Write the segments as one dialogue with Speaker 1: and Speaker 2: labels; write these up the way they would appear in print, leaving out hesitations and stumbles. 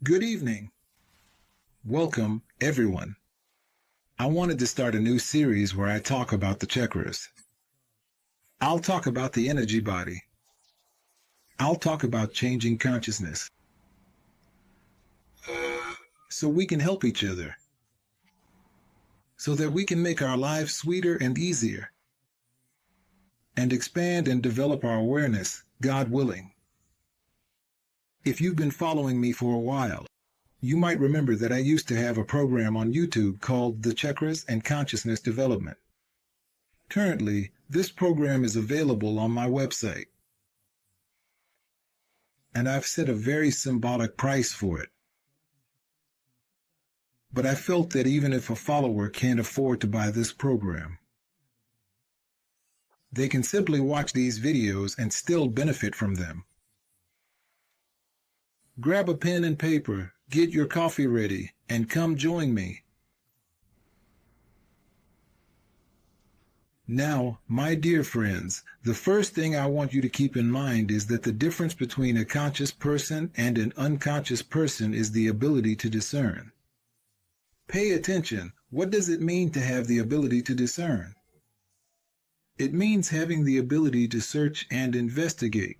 Speaker 1: Good evening. Welcome, everyone. I wanted to start a new series where I talk about the chakras. I'll talk about the energy body. I'll talk about changing consciousness. So we can help each other. So that we can make our lives sweeter and easier. And expand and develop our awareness, God willing. If you've been following me for a while, you might remember that I used to have a program on YouTube called The Chakras and Consciousness Development. Currently, this program is available on my website. And I've set a very symbolic price for it. But I felt that even if a follower can't afford to buy this program, they can simply watch these videos and still benefit from them. Grab a pen and paper, get your coffee ready, and come join me. Now, my dear friends, the first thing I want you to keep in mind is that the difference between a conscious person and an unconscious person is the ability to discern. Pay attention. What does it mean to have the ability to discern? It means having the ability to search and investigate,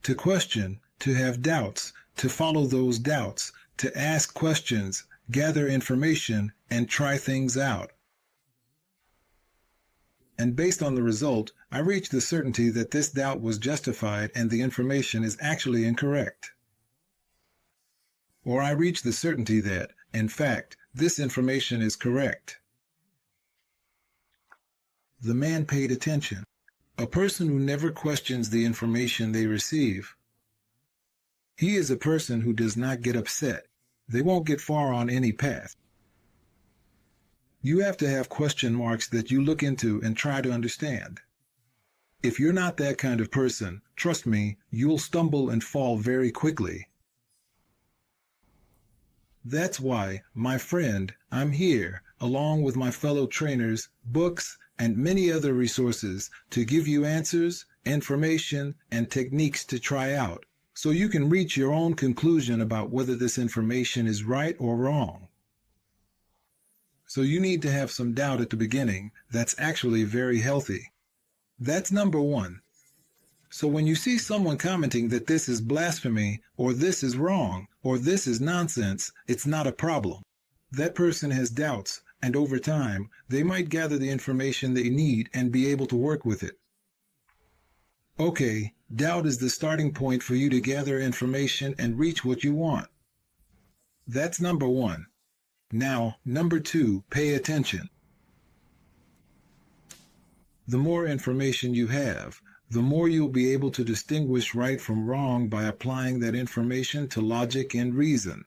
Speaker 1: to question, to have doubts, to follow those doubts, to ask questions, gather information, and try things out. And based on the result, I reach the certainty that this doubt was justified and the information is actually incorrect. Or I reach the certainty that, in fact, this information is correct. The man paid attention. A person who never questions the information they receive. He is a person who does not get upset. They won't get far on any path. You have to have question marks that you look into and try to understand. If you're not that kind of person, trust me, you'll stumble and fall very quickly. That's why, my friend, I'm here, along with my fellow trainers, books, and many other resources to give you answers, information, and techniques to try out, so you can reach your own conclusion about whether this information is right or wrong. So you need to have some doubt at the beginning. That's actually very healthy. That's number one. So when you see someone commenting that this is blasphemy, or this is wrong, or this is nonsense, it's not a problem. That person has doubts, and over time, they might gather the information they need and be able to work with it. Okay, doubt is the starting point for you to gather information and reach what you want. That's number one. Now, number two, pay attention. The more information you have, the more you'll be able to distinguish right from wrong by applying that information to logic and reason.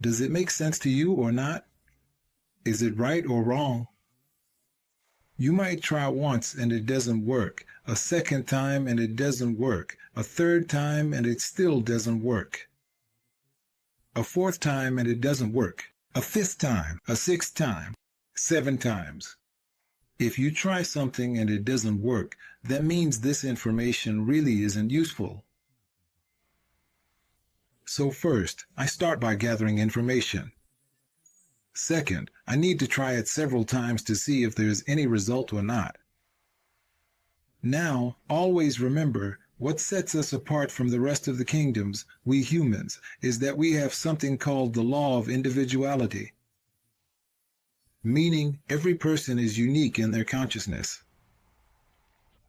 Speaker 1: Does it make sense to you or not? Is it right or wrong? You might try once and it doesn't work, a second time and it doesn't work, a third time and it still doesn't work, a fourth time and it doesn't work, a fifth time, a sixth time, 7 times. If you try something and it doesn't work, that means this information really isn't useful. So first, I start by gathering information. Second, I need to try it several times to see if there's any result or not. Now, always remember, what sets us apart from the rest of the kingdoms, we humans, is that we have something called the law of individuality. Meaning, every person is unique in their consciousness.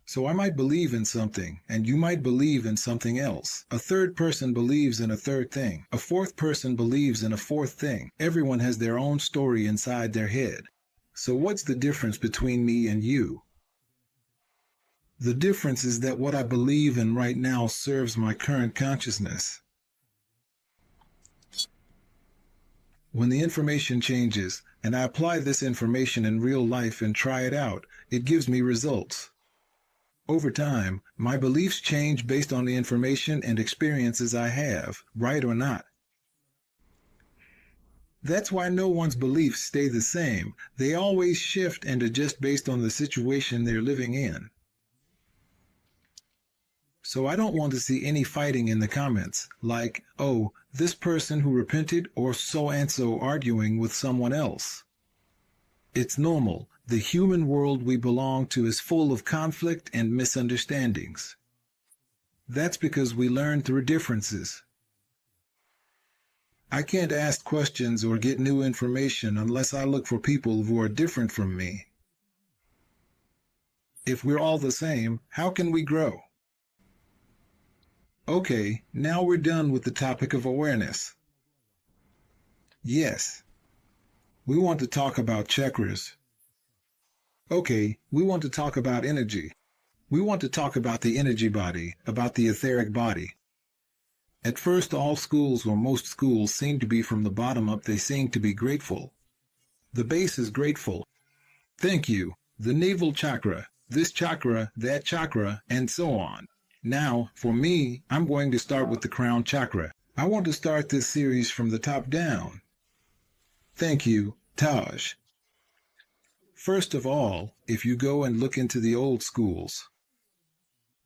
Speaker 1: So I might believe in something, and you might believe in something else. A third person believes in a third thing. A fourth person believes in a fourth thing. Everyone has their own story inside their head. So what's the difference between me and you? The difference is that what I believe in right now serves my current consciousness. When the information changes, and I apply this information in real life and try it out, it gives me results. Over time, my beliefs change based on the information and experiences I have, right or not. That's why no one's beliefs stay the same. They always shift and adjust based on the situation they're living in. So I don't want to see any fighting in the comments, like, oh, this person who repented or so-and-so arguing with someone else. It's normal. The human world we belong to is full of conflict and misunderstandings. That's because we learn through differences. I can't ask questions or get new information unless I look for people who are different from me. If we're all the same, how can we grow? Okay, now we're done with the topic of awareness. Yes, we want to talk about chakras. Okay, we want to talk about energy. We want to talk about the energy body, about the etheric body. At first, all schools or most schools seem to be from the bottom up. They seem to be grateful. The base is grateful. Thank you. The navel chakra, this chakra, that chakra, and so on. Now, for me, I'm going to start with the crown chakra. I want to start this series from the top down. Thank you, Taj. First of all, if you go and look into the old schools,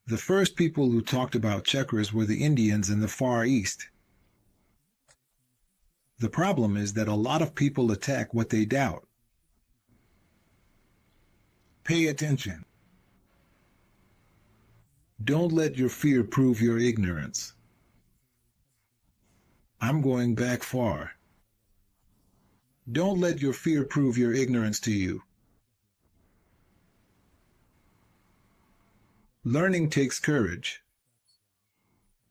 Speaker 1: the first people who talked about chakras were the Indians in the Far East. The problem is that a lot of people attack what they doubt. Pay attention. Don't let your fear prove your ignorance. I'm going back far. Don't let your fear prove your ignorance to you. Learning takes courage.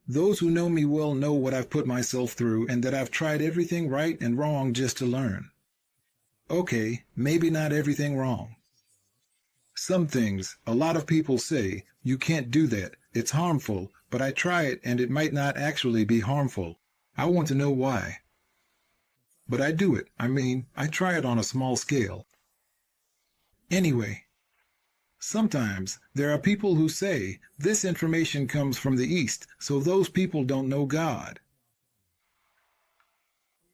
Speaker 1: Those who know me well know what I've put myself through and that I've tried everything right and wrong just to learn. Okay, maybe not everything wrong. Some things, a lot of people say, you can't do that, it's harmful, but I try it and it might not actually be harmful. I want to know why. But I do it. I try it on a small scale. Anyway, sometimes there are people who say, this information comes from the East, so those people don't know God.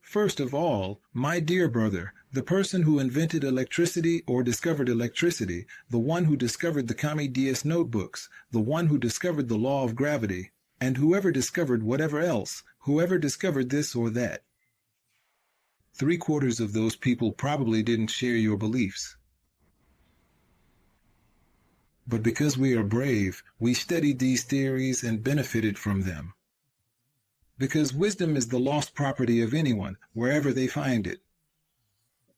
Speaker 1: First of all, my dear brother, the person who invented electricity or discovered electricity, the one who discovered the Kami DS notebooks, the one who discovered the law of gravity, and whoever discovered whatever else, whoever discovered this or that. 3/4 of those people probably didn't share your beliefs. But because we are brave, we studied these theories and benefited from them. Because wisdom is the lost property of anyone, wherever they find it.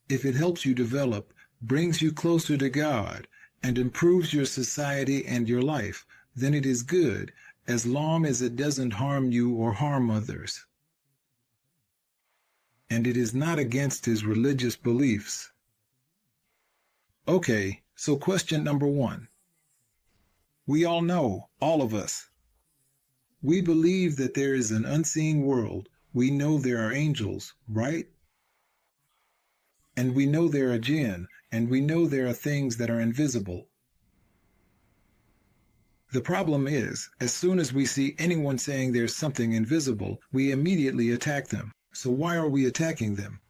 Speaker 1: If it helps you develop, brings you closer to God, and improves your society and your life, then it is good, as long as it doesn't harm you or harm others. And it is not against his religious beliefs. Okay, so question number 1. We all know, all of us. We believe that there is an unseen world. We know there are angels, right? And we know there are jinn, and we know there are things that are invisible. The problem is, as soon as we see anyone saying there's something invisible, we immediately attack them. So why are we attacking them?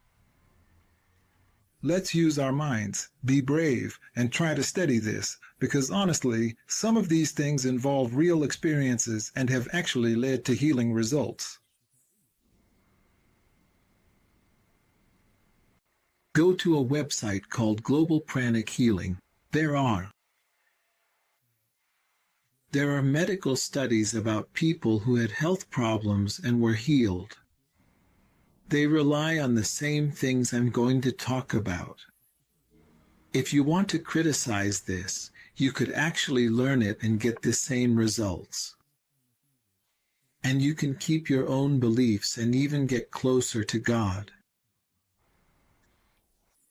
Speaker 1: Let's use our minds, be brave, and try to study this, because honestly, some of these things involve real experiences and have actually led to healing results. Go to a website called Global Pranic Healing. There are medical studies about people who had health problems and were healed. They rely on the same things I'm going to talk about. If you want to criticize this, you could actually learn it and get the same results. And you can keep your own beliefs and even get closer to God.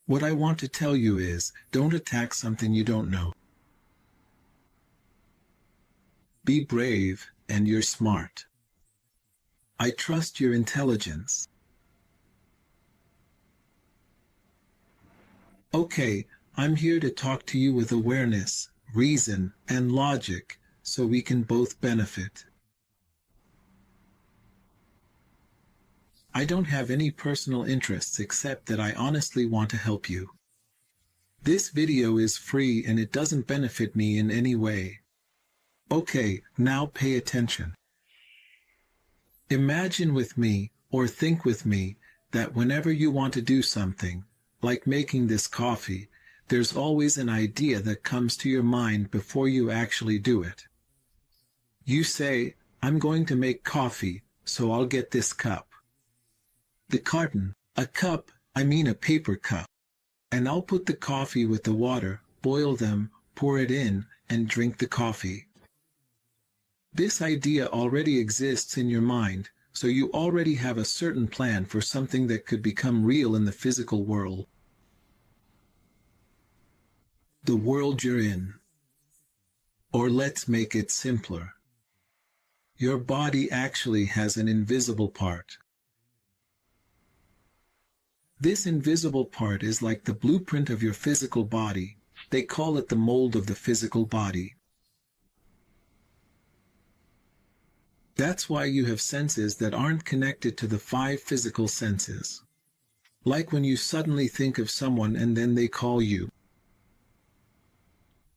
Speaker 1: What I want to tell you is, don't attack something you don't know. Be brave, and you're smart. I trust your intelligence. Okay, I'm here to talk to you with awareness, reason, and logic, so we can both benefit. I don't have any personal interests except that I honestly want to help you. This video is free and it doesn't benefit me in any way. Okay, now pay attention. Imagine with me, or think with me, that whenever you want to do something, like making this coffee, there's always an idea that comes to your mind before you actually do it. You say, I'm going to make coffee, so I'll get this cup. The carton, a cup, I mean a paper cup. And I'll put the coffee with the water, boil them, pour it in, and drink the coffee. This idea already exists in your mind, so you already have a certain plan for something that could become real in the physical world. The world you're in. Or let's make it simpler. Your body actually has an invisible part. This invisible part is like the blueprint of your physical body. They call it the mold of the physical body. That's why you have senses that aren't connected to the 5 physical senses. Like when you suddenly think of someone and then they call you.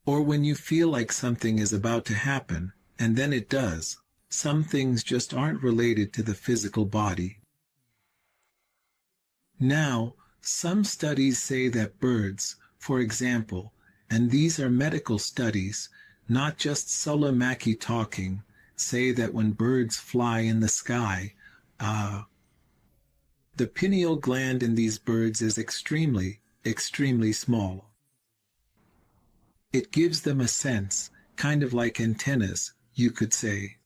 Speaker 1: Or when you feel like something is about to happen, and then it does. Some things just aren't related to the physical body. Now, some studies say that birds, for example, and these are medical studies, not just Sulamaki talking, say that when birds fly in the sky, the pineal gland in these birds is extremely, extremely small. It gives them a sense, kind of like antennas, you could say.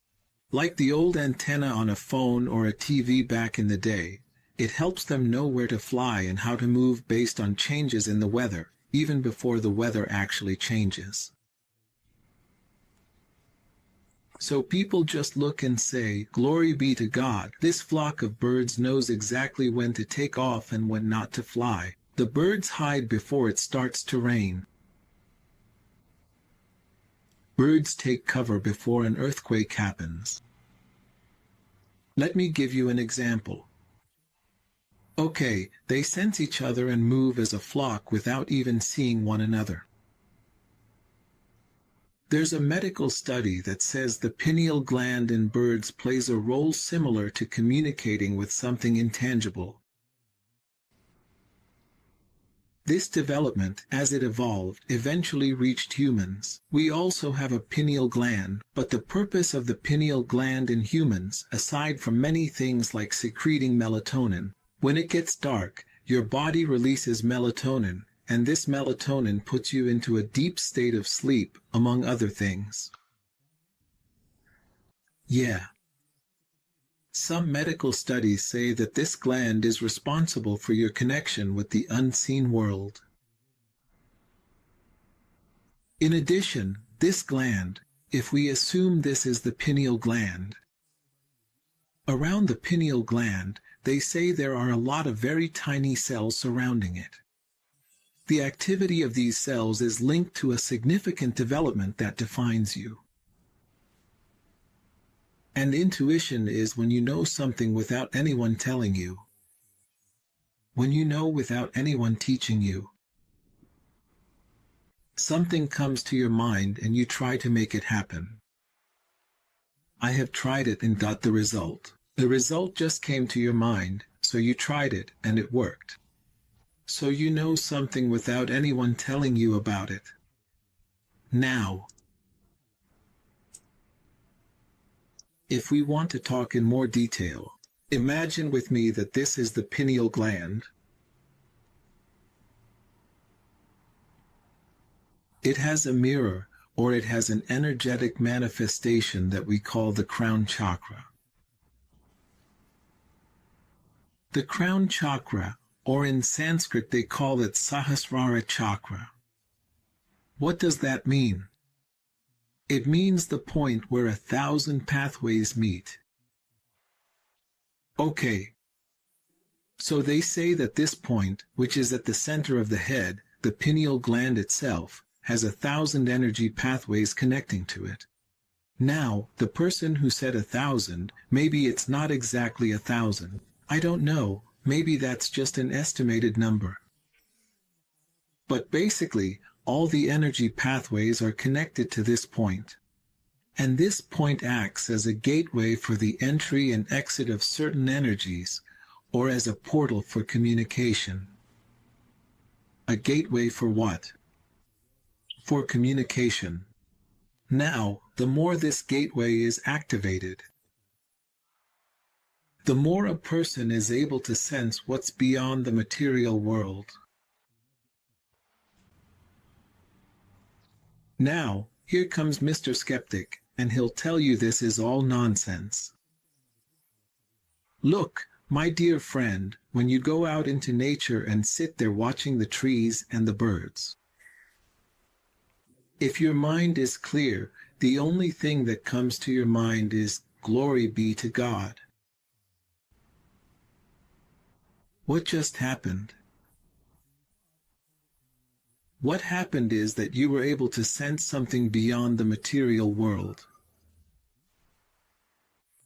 Speaker 1: Like the old antenna on a phone or a TV back in the day, it helps them know where to fly and how to move based on changes in the weather, even before the weather actually changes. So people just look and say, "Glory be to God, this flock of birds knows exactly when to take off and when not to fly. The birds hide before it starts to rain. Birds take cover before an earthquake happens." Let me give you an example. Okay, they sense each other and move as a flock without even seeing one another. There's a medical study that says the pineal gland in birds plays a role similar to communicating with something intangible. This development, as it evolved, eventually reached humans. We also have a pineal gland, but the purpose of the pineal gland in humans, aside from many things like secreting melatonin, when it gets dark, your body releases melatonin, and this melatonin puts you into a deep state of sleep, among other things. Yeah. Some medical studies say that this gland is responsible for your connection with the unseen world. In addition, this gland, if we assume this is the pineal gland, around the pineal gland, they say there are a lot of very tiny cells surrounding it. The activity of these cells is linked to a significant development that defines you. And intuition is when you know something without anyone telling you. When you know without anyone teaching you. Something comes to your mind and you try to make it happen. I have tried it and got the result. The result just came to your mind, so you tried it and it worked. So you know something without anyone telling you about it. Now, if we want to talk in more detail, imagine with me that this is the pineal gland. It has a mirror, or it has an energetic manifestation that we call the crown chakra. The crown chakra, or in Sanskrit they call it Sahasrara chakra. What does that mean? It means the point where 1,000 pathways meet. Okay. So they say that this point, which is at the center of the head, the pineal gland itself, has 1,000 energy pathways connecting to it. Now, the person who said 1,000, maybe it's not exactly 1,000. I don't know, maybe that's just an estimated number. But basically, all the energy pathways are connected to this point. And this point acts as a gateway for the entry and exit of certain energies, or as a portal for communication. A gateway for what? For communication. Now, the more this gateway is activated, the more a person is able to sense what's beyond the material world. Now, here comes Mr. Skeptic, and he'll tell you this is all nonsense. Look, my dear friend, when you go out into nature and sit there watching the trees and the birds, if your mind is clear, the only thing that comes to your mind is, glory be to God. What just happened? What happened is that you were able to sense something beyond the material world.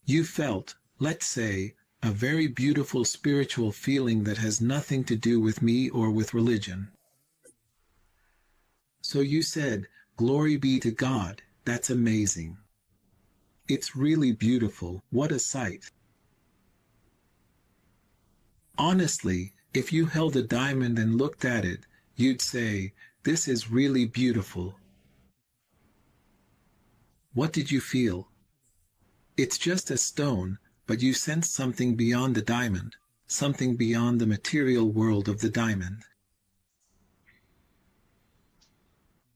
Speaker 1: You felt, let's say, a very beautiful spiritual feeling that has nothing to do with me or with religion. So you said, glory be to God, that's amazing. It's really beautiful, what a sight. Honestly, if you held a diamond and looked at it, you'd say, this is really beautiful. What did you feel? It's just a stone, but you sense something beyond the diamond, something beyond the material world of the diamond.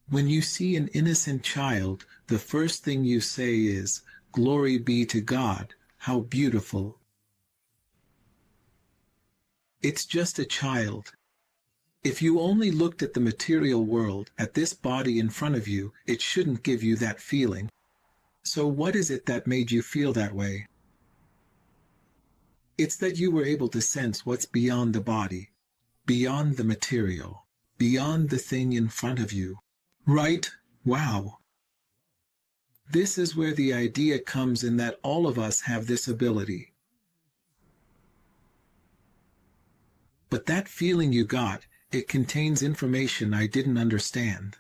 Speaker 1: When you see an innocent child, the first thing you say is, glory be to God, how beautiful. It's just a child. If you only looked at the material world, at this body in front of you, it shouldn't give you that feeling. So what is it that made you feel that way? It's that you were able to sense what's beyond the body, beyond the material, beyond the thing in front of you. Right? Wow. This is where the idea comes in that all of us have this ability. But that feeling you got, it contains information I didn't understand.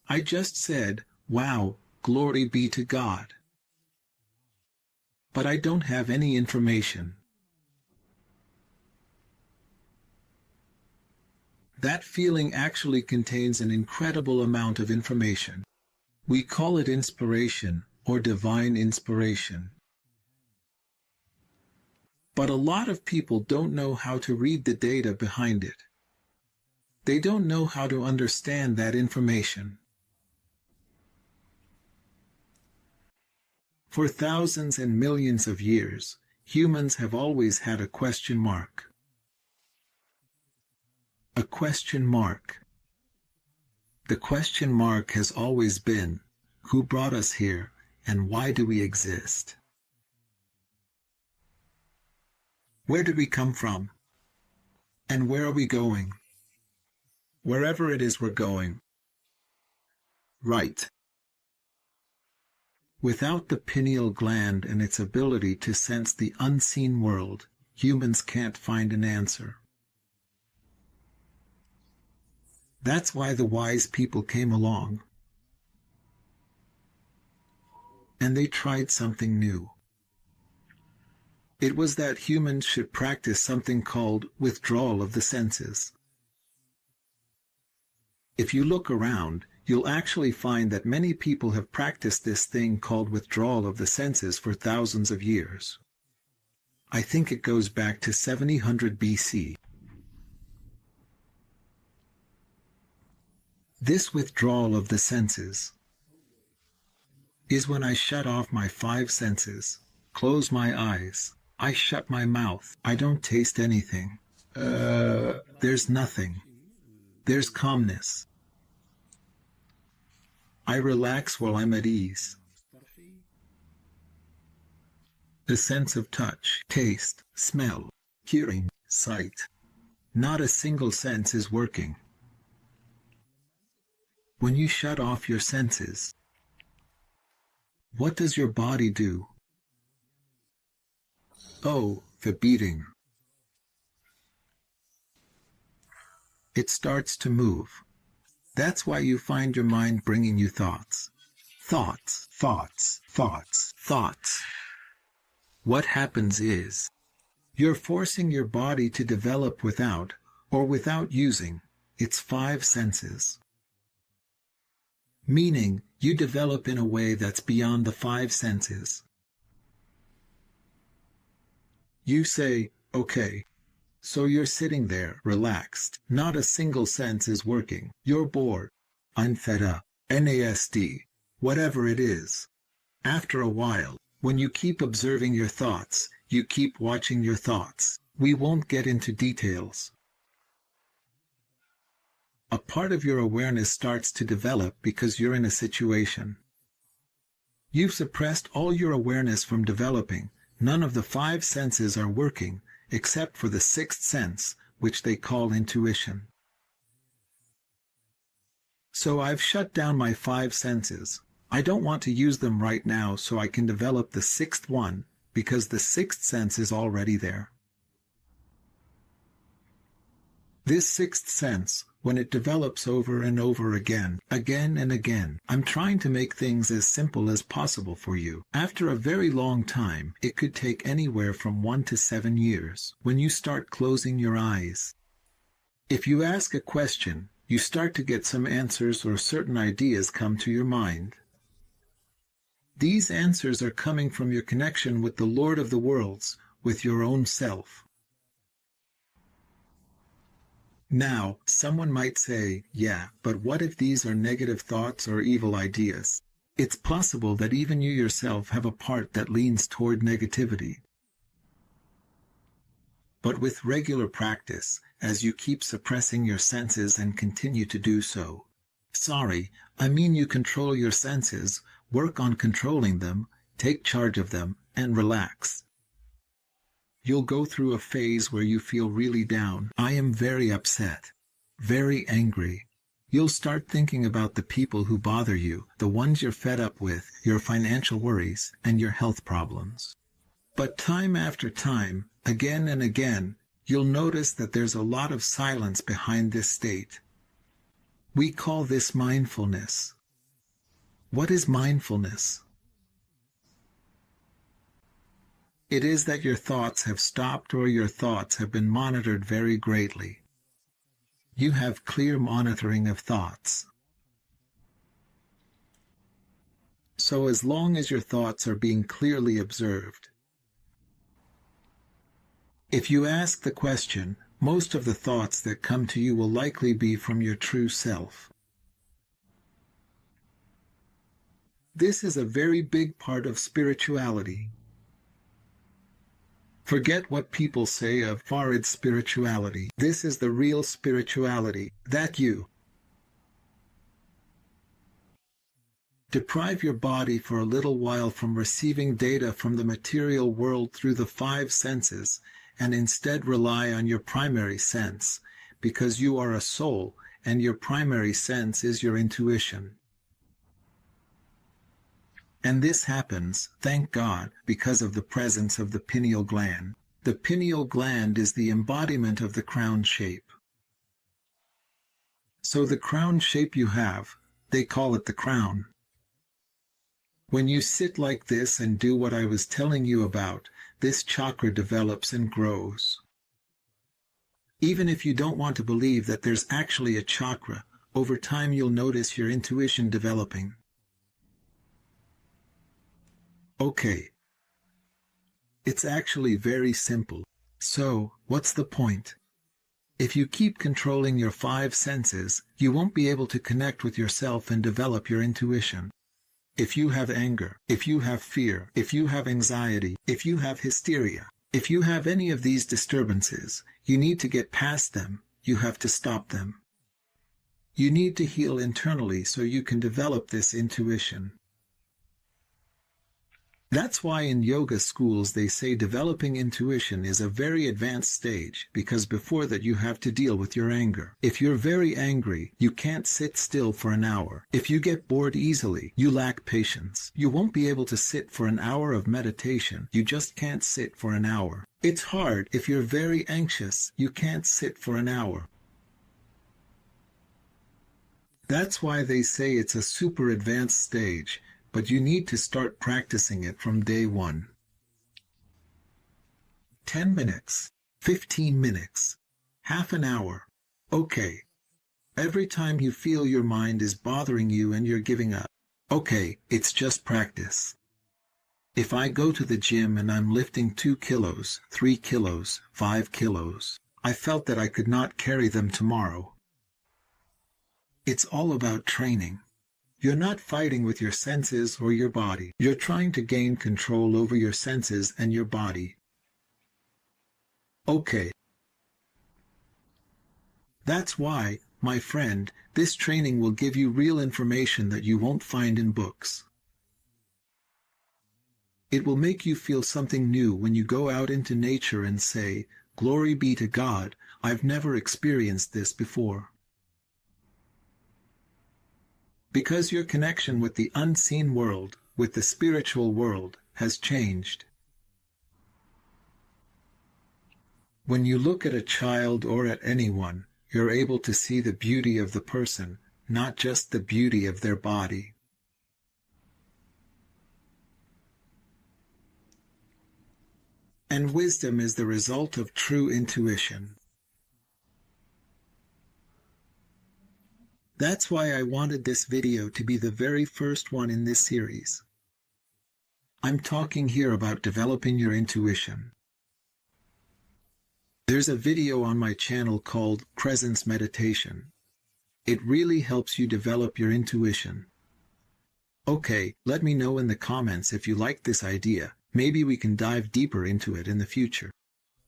Speaker 1: I just said, wow, glory be to God. But I don't have any information. That feeling actually contains an incredible amount of information. We call it inspiration or divine inspiration. But a lot of people don't know how to read the data behind it. They don't know how to understand that information. For thousands and millions of years, humans have always had a question mark. A question mark. The question mark has always been, who brought us here, and why do we exist? Where did we come from? And where are we going? Wherever it is we're going. Right. Without the pineal gland and its ability to sense the unseen world, humans can't find an answer. That's why the wise people came along. And they tried something new. It was that humans should practice something called withdrawal of the senses. If you look around, you'll actually find that many people have practiced this thing called withdrawal of the senses for thousands of years. I think it goes back to 700 BC. This withdrawal of the senses is when I shut off my 5 senses, close my eyes, I shut my mouth, I don't taste anything. There's nothing. There's calmness. I relax while I'm at ease. The sense of touch, taste, smell, hearing, sight. Not a single sense is working. When you shut off your senses, what does your body do? Oh, the beating. It starts to move. That's why you find your mind bringing you thoughts, Thoughts, thoughts, thoughts, thoughts. What happens is, you're forcing your body to develop without, or without using, its five senses. Meaning, you develop in a way that's beyond the five senses. You say, okay. So you're sitting there, relaxed. Not a single sense is working. You're bored. I'm fed up. NASD. Whatever it is. After a while, when you keep observing your thoughts, you keep watching your thoughts. We won't get into details. A part of your awareness starts to develop because you're in a situation. You've suppressed all your awareness from developing. None of the five senses are working, except for the sixth sense, which they call intuition. So I've shut down my five senses. I don't want to use them right now so I can develop the sixth one, because the sixth sense is already there. This sixth sense, when it develops over and over again and again, I'm trying to make things as simple as possible for you. After a very long time, it could take anywhere from 1 to 7 years, when you start closing your eyes. If you ask a question, you start to get some answers or certain ideas come to your mind. These answers are coming from your connection with the Lord of the worlds, with your own self. Now, someone might say, yeah, but what if these are negative thoughts or evil ideas? It's possible that even you yourself have a part that leans toward negativity. But with regular practice, as you keep suppressing your senses and continue to do so, you control your senses, work on controlling them, take charge of them, and relax. You'll go through a phase where you feel really down. I am very upset, very angry. You'll start thinking about the people who bother you, the ones you're fed up with, your financial worries, and your health problems. But time after time, again and again, you'll notice that there's a lot of silence behind this state. We call this mindfulness. What is mindfulness? It is that your thoughts have stopped or your thoughts have been monitored very greatly. You have clear monitoring of thoughts. So as long as your thoughts are being clearly observed, if you ask the question, most of the thoughts that come to you will likely be from your true self. This is a very big part of spirituality. Forget what people say of farid spirituality. This is the real spirituality, that you deprive your body for a little while from receiving data from the material world through the five senses, and instead rely on your primary sense, because you are a soul, and your primary sense is your intuition. And this happens, thank God, because of the presence of the pineal gland. The pineal gland is the embodiment of the crown shape. So the crown shape you have, they call it the crown. When you sit like this and do what I was telling you about, this chakra develops and grows. Even if you don't want to believe that there's actually a chakra, over time you'll notice your intuition developing. Okay. It's actually very simple. So, what's the point? If you keep controlling your five senses, you won't be able to connect with yourself and develop your intuition. If you have anger, if you have fear, if you have anxiety, if you have hysteria, if you have any of these disturbances, you need to get past them. You have to stop them. You need to heal internally so you can develop this intuition. That's why in yoga schools they say developing intuition is a very advanced stage, because before that you have to deal with your anger. If you're very angry, you can't sit still for an hour. If you get bored easily, you lack patience. You won't be able to sit for an hour of meditation. You just can't sit for an hour. It's hard. If you're very anxious, you can't sit for an hour. That's why they say it's a super advanced stage, but you need to start practicing it from day one. 10 minutes, 15 minutes, half an hour. Okay. Every time you feel your mind is bothering you and you're giving up. Okay, it's just practice. If I go to the gym and I'm lifting 2 kilos, 3 kilos, 5 kilos, I felt that I could not carry them tomorrow. It's all about training. You're not fighting with your senses or your body. You're trying to gain control over your senses and your body. Okay. That's why, my friend, this training will give you real information that you won't find in books. It will make you feel something new when you go out into nature and say, "Glory be to God, I've never experienced this before." Because your connection with the unseen world, with the spiritual world, has changed. When you look at a child or at anyone, you're able to see the beauty of the person, not just the beauty of their body. And wisdom is the result of true intuition. That's why I wanted this video to be the very first one in this series. I'm talking here about developing your intuition. There's a video on my channel called Presence Meditation. It really helps you develop your intuition. Okay, let me know in the comments if you like this idea. Maybe we can dive deeper into it in the future.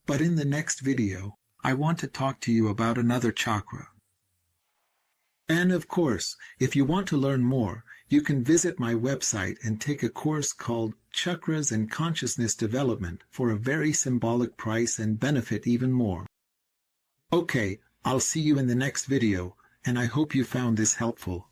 Speaker 1: But in the next video, I want to talk to you about another chakra. And of course, if you want to learn more, you can visit my website and take a course called Chakras and Consciousness Development for a very symbolic price and benefit even more. Okay, I'll see you in the next video, and I hope you found this helpful.